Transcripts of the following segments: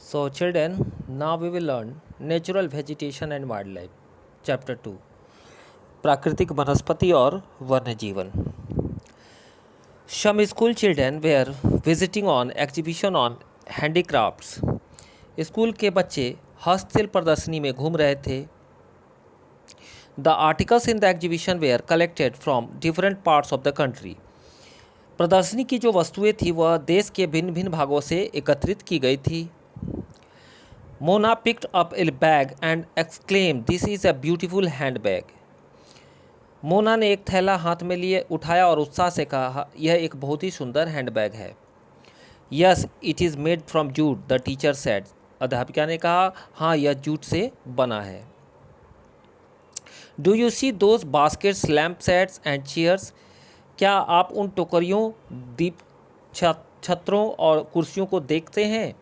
So, children, now we will learn natural vegetation and wildlife. Chapter 2 प्राकृतिक वनस्पति और वन्य जीवन. Some school children were visiting on exhibition on handicrafts. School के बच्चे हस्तशिल्प प्रदर्शनी में घूम रहे थे. The articles in the exhibition were collected from different parts of the country. प्रदर्शनी की जो वस्तुएं थी वह देश के भिन्न भिन्न भागों से एकत्रित की गई थी. Mona picked up a bag and exclaimed, "This is a beautiful handbag." Mona ने एक थैला हाथ में लिए उठाया और उत्साह से कहा, यह एक बहुत ही सुंदर हैंडबैग है. Yes, it is made from jute, the teacher said. अध्यापिका ने कहा, हाँ यह जूट से बना है. Do you see those baskets, lamp sets and chairs? क्या आप उन टोकरियों, दीप छत्रों और कुर्सियों को देखते हैं?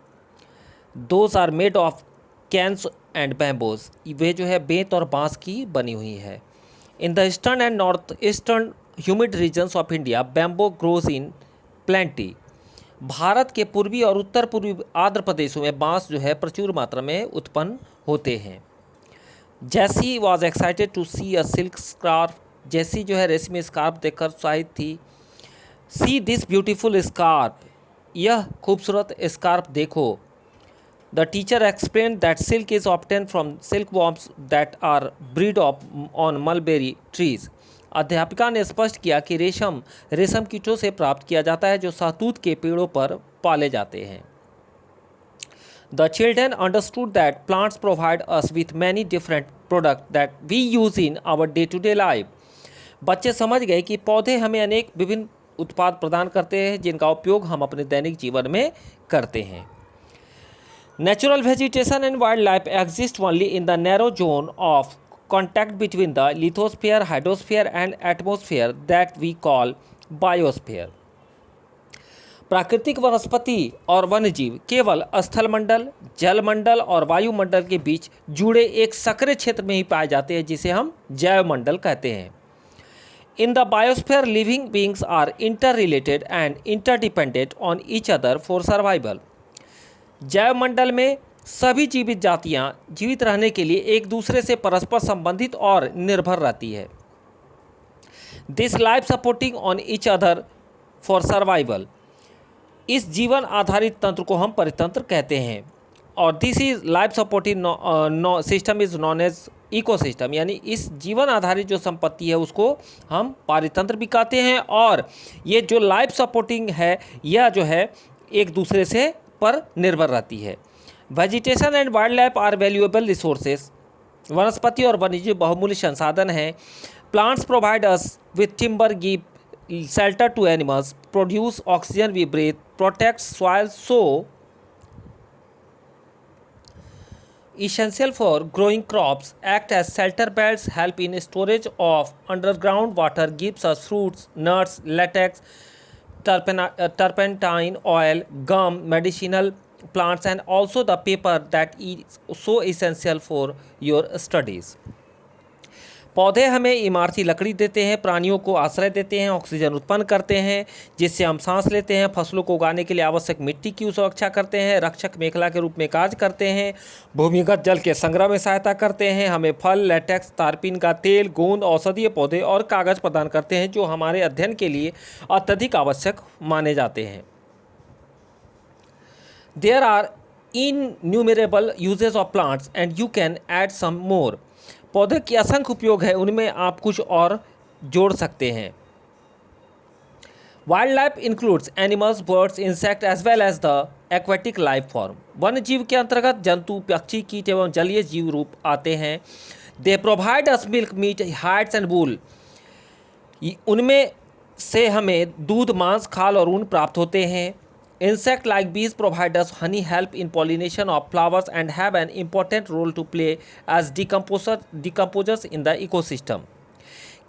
Those are made of cans and bamboos. वे जो है बेंत और बांस की बनी हुई है. In the eastern and northeastern humid regions of India, bamboo grows in plenty. Bharat के पूर्वी और उत्तर पूर्वी आर्द्र प्रदेशों में बांस जो है प्रचुर मात्रा में उत्पन्न होते हैं. जैसी was excited to see a silk scarf. जैसी जो है रेशमी स्कार्फ देखकर उत्साहित थी. See this beautiful scarf. यह खूबसूरत स्कार्फ देखो. The teacher explained that silk is obtained from silkworms that are bred on mulberry trees. अध्यापिका ने स्पष्ट किया कि रेशम कीटों से प्राप्त किया जाता है जो सहतूत के पेड़ों पर पाले जाते हैं. The children understood that plants provide us with many different products that we use in our day-to-day life. बच्चे समझ गए कि पौधे हमें अनेक विभिन्न उत्पाद प्रदान करते हैं जिनका उपयोग हम अपने दैनिक जीवन में करते हैं. Natural vegetation and wildlife exist only in the narrow zone of contact between the lithosphere, hydrosphere and atmosphere that we call biosphere. प्राकृतिक वनस्पति और वन्यजीव केवल स्थलमंडल, जलमंडल और वायुमंडल के बीच जुड़े एक सक्रिय क्षेत्र में ही पाए जाते हैं जिसे हम जैवमंडल कहते हैं. In the biosphere, living beings are interrelated and interdependent on each other for survival. जैव मंडल में सभी जीवित जातियां जीवित रहने के लिए एक दूसरे से परस्पर संबंधित और निर्भर रहती है. This life supporting on each other for survival. इस जीवन आधारित तंत्र को हम परितंत्र कहते हैं. और this is life supporting system is known as ecosystem. यानी इस जीवन आधारित जो संपत्ति है उसको हम पारितंत्र भी कहते हैं. और ये जो लाइफ सपोर्टिंग है यह जो है एक दूसरे से पर निर्भर रहती है. Vegetation and wild life are valuable resources. वनस्पति और वन्यजीव बहुमूल्य संसाधन हैं. Plants provide us with timber, give shelter to animals, produce oxygen we breathe, protect soil so essential for growing crops, act as shelter belts, help in storage of underground water, gives us fruits, nuts, latex, turpentine oil, gum, medicinal plants and also the paper that is so essential for your studies. पौधे हमें इमारती लकड़ी देते हैं, प्राणियों को आश्रय देते हैं, ऑक्सीजन उत्पन्न करते हैं जिससे हम सांस लेते हैं, फसलों को उगाने के लिए आवश्यक मिट्टी की सुरक्षा करते हैं, रक्षक मेखला के रूप में कार्य करते हैं, भूमिगत जल के संग्रह में सहायता करते हैं, हमें फल, लेटेक्स, तारपीन का तेल, गोंद, औषधीय पौधे और कागज़ प्रदान करते हैं जो हमारे अध्ययन के लिए अत्यधिक आवश्यक माने जाते हैं. There are innumerable uses of plants and you can add some more. पौधे के असंख्य उपयोग है, उनमें आप कुछ और जोड़ सकते हैं. Wild life includes animals, birds, insect as well as the aquatic life form. वन्य जीव के अंतर्गत जंतु, पक्षी, कीट एवं जलीय जीव रूप आते हैं. They provide us milk, meat, hides and wool. उनमें से हमें दूध, मांस, खाल और ऊन प्राप्त होते हैं. Insect like bees provide us honey, help in pollination of flowers and have an important role to play as decomposers in the ecosystem.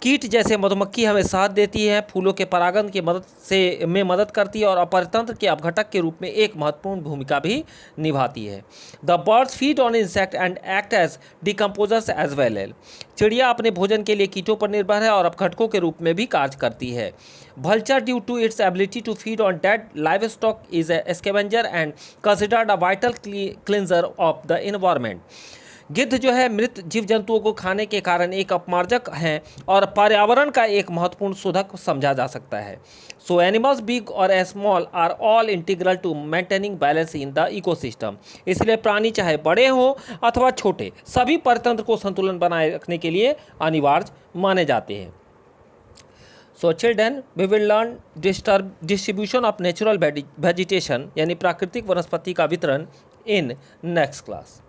कीट जैसे मधुमक्खी हमें शहद देती है, फूलों के परागण की मदद करती है और अपरतंत्र के अपघटक के रूप में एक महत्वपूर्ण भूमिका भी निभाती है। The birds feed on insect and act as decomposers as well. चिड़िया अपने भोजन के लिए कीटों पर निर्भर है और अपघटकों के रूप में भी कार्य करती है। Vulture, due to its ability to feed on dead livestock, is a scavenger and considered a vital cleanser of the environment. गिद्ध जो है मृत जीव जंतुओं को खाने के कारण एक अपमार्जक हैं और पर्यावरण का एक महत्वपूर्ण शोधक समझा जा सकता है। सो एनिमल्स बिग और small are all integral to maintaining balance in the ecosystem. इसलिए प्राणी चाहे बड़े हों अथवा छोटे, सभी परितंत्र को संतुलन बनाए रखने के लिए अनिवार्य माने जाते हैं। So children, we will learn distribution of natural vegetation यानी प्राकृतिक वनस्पति का वितरण in next class.